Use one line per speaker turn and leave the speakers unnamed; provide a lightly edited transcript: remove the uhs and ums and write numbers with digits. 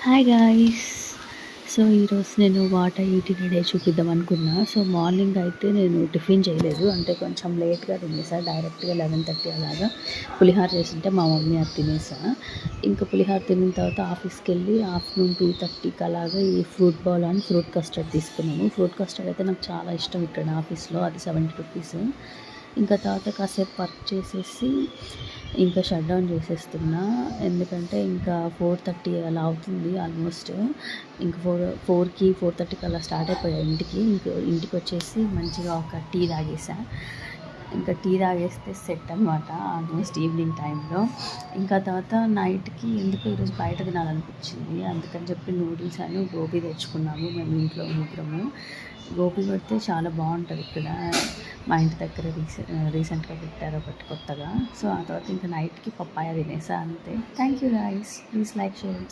Hi guys. So ఈరోజు నేను what I eat in a day చూపిద్దాం అనుకున్నా. సో మార్నింగ్ అయితే నేను టిఫిన్ చేయలేదు, అంటే కొంచెం లేట్గా తినేసా. డైరెక్ట్గా 11:30 అలాగా పులిహోర చేసింటే మా మమ్మీ అది తినేసా. ఇంకా పులిహోర తిన్న తర్వాత ఆఫీస్కి వెళ్ళి ఆఫ్టర్నూన్ 2:30కి అలాగా ఈ fruit bowl and fruit custard తీసుకున్నాము. ఫ్రూట్ కస్టర్డ్ అయితే నాకు చాలా ఇష్టం ఇక్కడ ఆఫీస్లో, అది 70 రూపీస్. ఇంకా తర్వాత కాసేపు వర్క్ చేసేసి ఇంకా షట్ డౌన్ చేసేస్తున్నా, ఎందుకంటే ఇంకా 4:30 అలా అవుతుంది ఆల్మోస్ట్. ఇంక 4:30కి అలా స్టార్ట్ అయిపోయా ఇంటికి. ఇంటికి వచ్చేసి మంచిగా ఒక టీ తాగేసా. ఇంకా టీ తాగేస్తే సెట్ అనమాట ఆల్మోస్ట్ ఈవినింగ్ టైంలో. ఇంకా తర్వాత నైట్కి ఎందుకు ఈరోజు బయట తినాలనిపించింది, అందుకని చెప్పి నూడిల్స్ అని గోబీ తెచ్చుకున్నాము మేము ఇంట్లో ముగ్గురము. గోబీ పెడితే చాలా బాగుంటుంది ఇక్కడ, మా ఇంటి దగ్గర రీసెంట్గా పెట్టారు ఒకటి కొత్తగా. సో ఆ తర్వాత ఇంకా నైట్కి పప్పాయ తినేసా అంతే. Thank you guys, please like share.